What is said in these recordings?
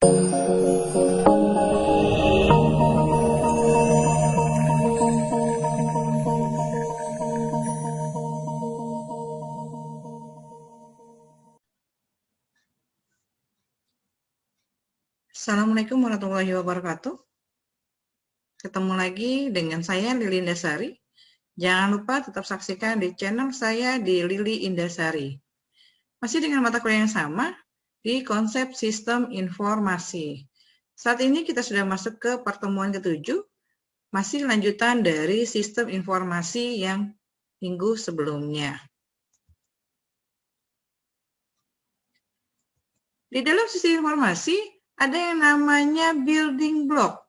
Assalamualaikum warahmatullahi wabarakatuh. Ketemu lagi dengan saya Lili Indasari. Jangan lupa tetap saksikan di channel saya di Lili Indasari. Masih dengan mata kuliah yang sama di konsep sistem informasi. Saat ini kita sudah masuk ke pertemuan ke-7, masih lanjutan dari sistem informasi yang minggu sebelumnya. Di dalam sistem informasi ada yang namanya building block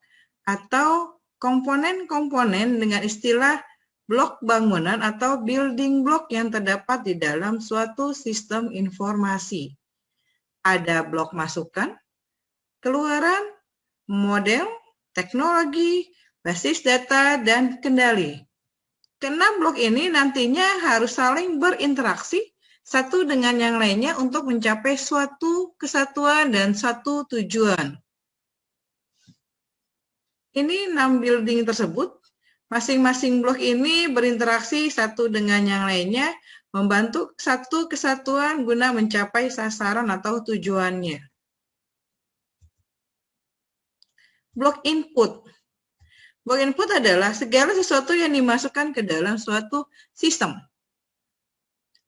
atau komponen-komponen dengan istilah blok bangunan atau building block yang terdapat di dalam suatu sistem informasi. Ada blok masukan, keluaran, model, teknologi, basis data, dan kendali. Keenam blok ini nantinya harus saling berinteraksi satu dengan yang lainnya untuk mencapai suatu kesatuan dan satu tujuan. Ini 6 building tersebut, masing-masing blok ini berinteraksi satu dengan yang lainnya, membantu satu kesatuan guna mencapai sasaran atau tujuannya. Blok input. Blok input adalah segala sesuatu yang dimasukkan ke dalam suatu sistem.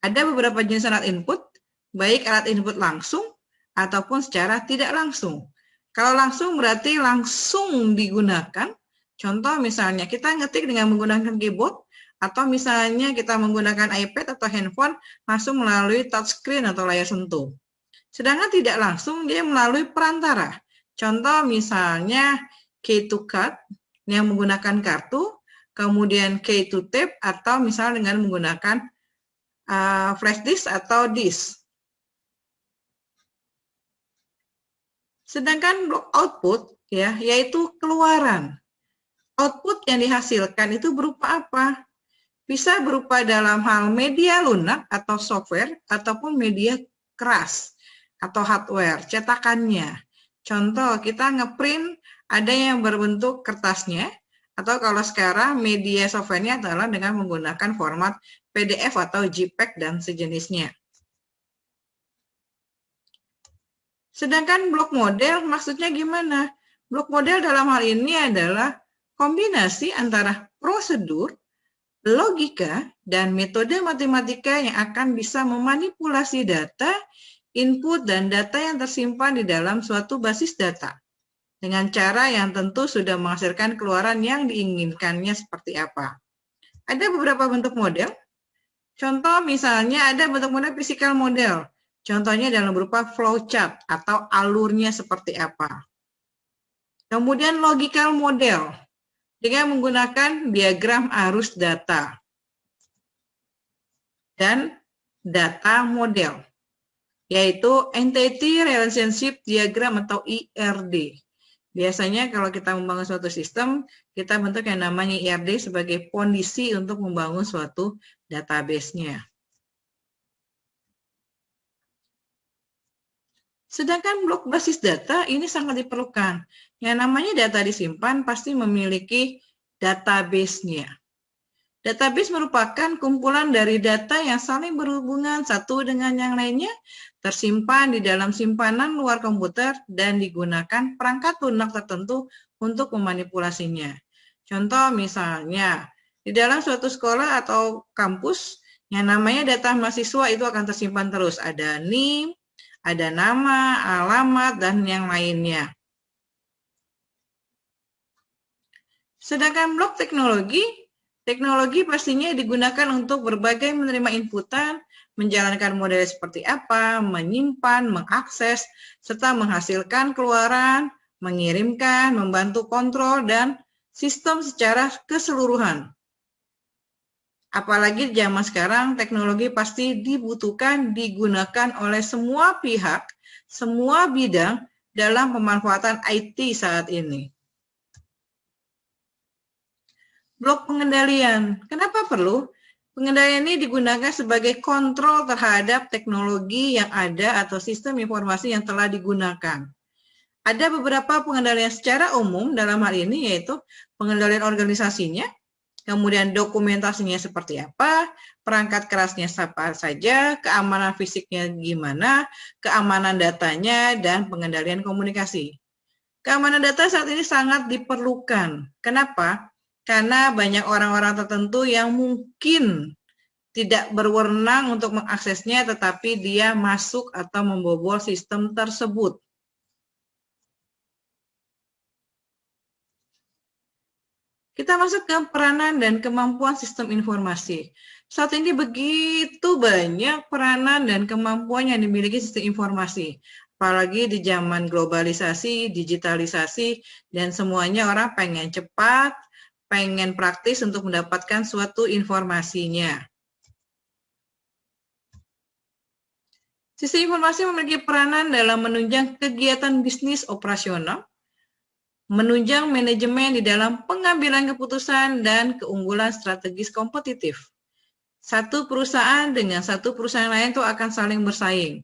Ada beberapa jenis alat input, baik alat input langsung ataupun secara tidak langsung. Kalau langsung berarti langsung digunakan. Contoh misalnya kita ngetik dengan menggunakan keyboard, atau misalnya kita menggunakan iPad atau handphone langsung melalui touchscreen atau layar sentuh. Sedangkan tidak langsung dia melalui perantara. Contoh misalnya key to card yang menggunakan kartu, kemudian key to tape atau misalnya dengan menggunakan flash disk atau disk. Sedangkan blok output ya, yaitu keluaran. Output yang dihasilkan itu berupa apa? Bisa berupa dalam hal media lunak atau software ataupun media keras atau hardware, cetakannya. Contoh, kita ngeprint ada yang berbentuk kertasnya, atau kalau sekarang media softwarenya adalah dengan menggunakan format PDF atau JPEG dan sejenisnya. Sedangkan blok model maksudnya gimana? Blok model dalam hal ini adalah kombinasi antara prosedur, logika, dan metode matematika yang akan bisa memanipulasi data, input, dan data yang tersimpan di dalam suatu basis data. Dengan cara yang tentu sudah menghasilkan keluaran yang diinginkannya seperti apa. Ada beberapa bentuk model. Contoh misalnya ada bentuk model physical model. Contohnya dalam berupa flowchart atau alurnya seperti apa. Kemudian logical model dengan menggunakan diagram arus data. Dan data model, yaitu Entity Relationship Diagram atau IRD. Biasanya kalau kita membangun suatu sistem, kita bentuk yang namanya IRD sebagai kondisi untuk membangun suatu database-nya. Sedangkan blok basis data ini sangat diperlukan. Yang namanya data disimpan pasti memiliki database-nya. Database merupakan kumpulan dari data yang saling berhubungan satu dengan yang lainnya, tersimpan di dalam simpanan luar komputer dan digunakan perangkat lunak tertentu untuk memanipulasinya. Contoh misalnya, di dalam suatu sekolah atau kampus, yang namanya data mahasiswa itu akan tersimpan terus. Ada NIM, ada nama, alamat, dan yang lainnya. Sedangkan blok teknologi pastinya digunakan untuk berbagai menerima inputan, menjalankan model seperti apa, menyimpan, mengakses, serta menghasilkan keluaran, mengirimkan, membantu kontrol, dan sistem secara keseluruhan. Apalagi di zaman sekarang, teknologi pasti dibutuhkan, digunakan oleh semua pihak, semua bidang dalam pemanfaatan IT saat ini. Blok pengendalian. Kenapa perlu? Pengendalian ini digunakan sebagai kontrol terhadap teknologi yang ada atau sistem informasi yang telah digunakan. Ada beberapa pengendalian secara umum dalam hal ini, yaitu pengendalian organisasinya, kemudian dokumentasinya seperti apa, perangkat kerasnya apa saja, keamanan fisiknya gimana, keamanan datanya, dan pengendalian komunikasi. Keamanan data saat ini sangat diperlukan. Kenapa? Karena banyak orang-orang tertentu yang mungkin tidak berwenang untuk mengaksesnya, tetapi dia masuk atau membobol sistem tersebut. Kita masuk ke peranan dan kemampuan sistem informasi. Saat ini begitu banyak peranan dan kemampuan yang dimiliki sistem informasi. Apalagi di zaman globalisasi, digitalisasi, dan semuanya orang pengen cepat, pengen praktis untuk mendapatkan suatu informasinya. Sistem informasi memiliki peranan dalam menunjang kegiatan bisnis operasional, menunjang manajemen di dalam pengambilan keputusan dan keunggulan strategis kompetitif. Satu perusahaan dengan satu perusahaan lain itu akan saling bersaing.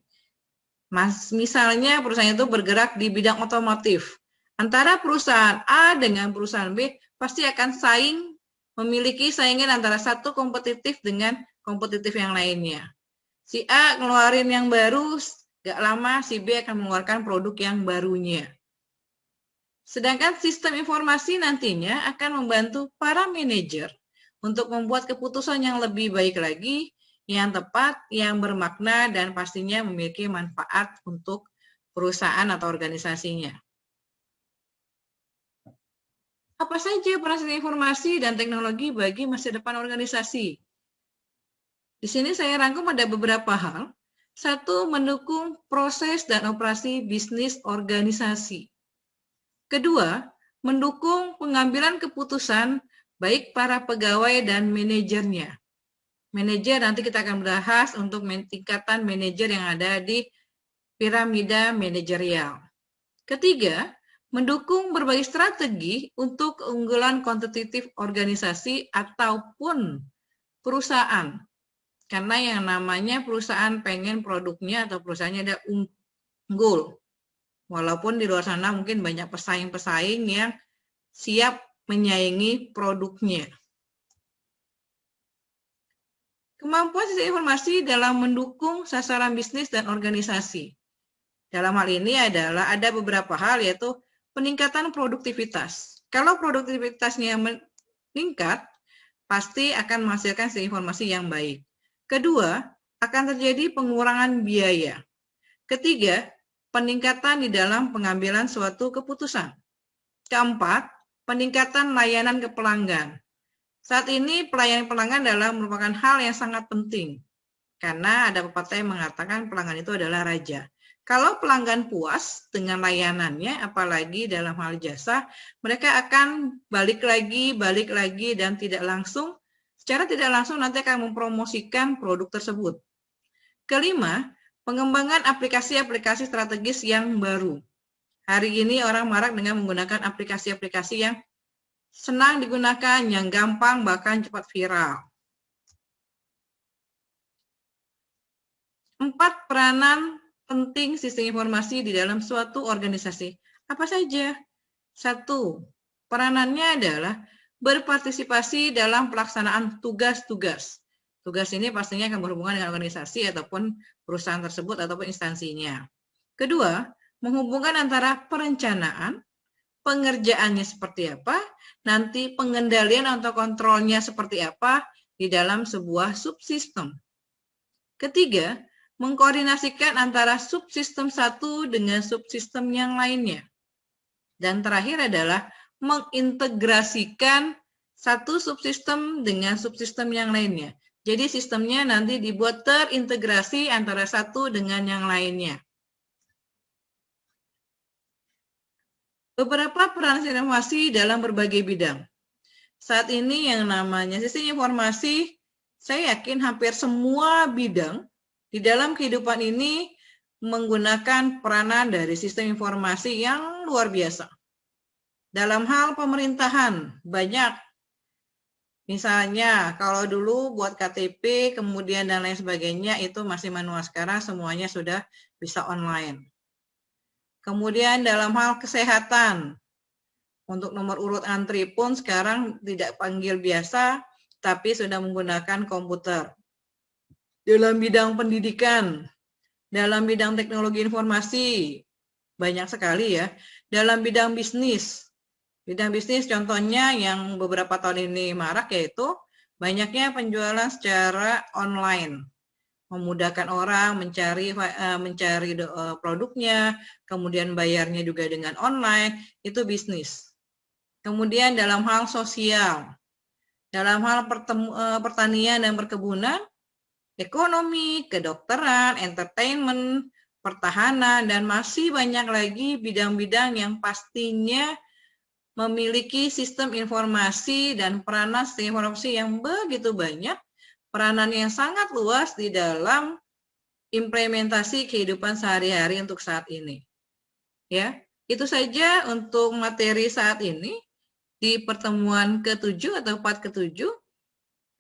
Misalnya perusahaan itu bergerak di bidang otomotif. Antara perusahaan A dengan perusahaan B pasti akan saing, memiliki saingan antara satu kompetitif dengan kompetitif yang lainnya. Si A ngeluarin yang baru, gak lama si B akan mengeluarkan produk yang barunya. Sedangkan sistem informasi nantinya akan membantu para manajer untuk membuat keputusan yang lebih baik lagi, yang tepat, yang bermakna, dan pastinya memiliki manfaat untuk perusahaan atau organisasinya. Apa saja peran sistem informasi dan teknologi bagi masa depan organisasi? Di sini saya rangkum ada beberapa hal. Satu, mendukung proses dan operasi bisnis organisasi. Kedua, mendukung pengambilan keputusan baik para pegawai dan manajernya. Manajer nanti kita akan bahas untuk tingkatan manajer yang ada di piramida manajerial. Ketiga, mendukung berbagai strategi untuk keunggulan kompetitif organisasi ataupun perusahaan. Karena yang namanya perusahaan pengen produknya atau perusahaannya ada unggul. Walaupun di luar sana mungkin banyak pesaing-pesaing yang siap menyaingi produknya. Kemampuan sistem informasi dalam mendukung sasaran bisnis dan organisasi. Dalam hal ini adalah ada beberapa hal, yaitu peningkatan produktivitas. Kalau produktivitasnya meningkat, pasti akan menghasilkan sistem informasi yang baik. Kedua, akan terjadi pengurangan biaya. Ketiga, peningkatan di dalam pengambilan suatu keputusan. Keempat, peningkatan layanan ke pelanggan. Saat ini pelayanan pelanggan adalah merupakan hal yang sangat penting. Karena ada pepatah yang mengatakan pelanggan itu adalah raja. Kalau pelanggan puas dengan layanannya, apalagi dalam hal jasa, mereka akan balik lagi, dan secara tidak langsung nanti akan mempromosikan produk tersebut. Kelima, pengembangan aplikasi-aplikasi strategis yang baru. Hari ini orang marak dengan menggunakan aplikasi-aplikasi yang senang digunakan, yang gampang, bahkan cepat viral. 4, peranan penting sistem informasi di dalam suatu organisasi. Apa saja? 1, peranannya adalah berpartisipasi dalam pelaksanaan tugas-tugas. Tugas ini pastinya akan berhubungan dengan organisasi ataupun perusahaan tersebut ataupun instansinya. Kedua, menghubungkan antara perencanaan, pengerjaannya seperti apa, nanti pengendalian atau kontrolnya seperti apa di dalam sebuah subsistem. Ketiga, mengkoordinasikan antara subsistem satu dengan subsistem yang lainnya. Dan terakhir adalah mengintegrasikan satu subsistem dengan subsistem yang lainnya. Jadi sistemnya nanti dibuat terintegrasi antara satu dengan yang lainnya. Beberapa peran sistem informasi dalam berbagai bidang. Saat ini yang namanya sistem informasi, saya yakin hampir semua bidang di dalam kehidupan ini menggunakan peranan dari sistem informasi yang luar biasa. Dalam hal pemerintahan, banyak. Misalnya, kalau dulu buat KTP, kemudian dan lain sebagainya, itu masih manual. Sekarang semuanya sudah bisa online. Kemudian dalam hal kesehatan, untuk nomor urut antri pun sekarang tidak panggil biasa, tapi sudah menggunakan komputer. Dalam bidang pendidikan, dalam bidang teknologi informasi, banyak sekali ya. Dalam bidang bisnis contohnya yang beberapa tahun ini marak yaitu banyaknya penjualan secara online. Memudahkan orang mencari produknya, kemudian bayarnya juga dengan online, itu bisnis. Kemudian dalam hal sosial, dalam hal pertanian dan perkebunan, ekonomi, kedokteran, entertainment, pertahanan, dan masih banyak lagi bidang-bidang yang pastinya memiliki sistem informasi dan peranan sistem informasi yang begitu banyak, peranan yang sangat luas di dalam implementasi kehidupan sehari-hari untuk saat ini. Ya, itu saja untuk materi saat ini di pertemuan ke-7 atau part ke-7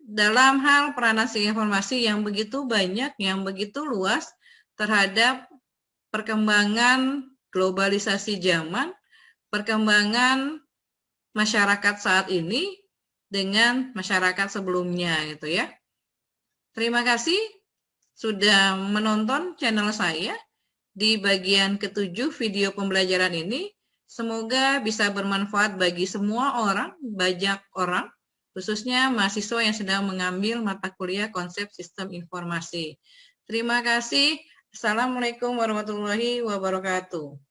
dalam hal peranan sistem informasi yang begitu banyak, yang begitu luas terhadap perkembangan globalisasi zaman, perkembangan masyarakat saat ini dengan masyarakat sebelumnya gitu ya. Terima kasih sudah menonton channel saya di bagian ke-7 video pembelajaran ini. Semoga bisa bermanfaat bagi semua orang, banyak orang, khususnya mahasiswa yang sedang mengambil mata kuliah konsep sistem informasi. Terima kasih. Assalamualaikum warahmatullahi wabarakatuh.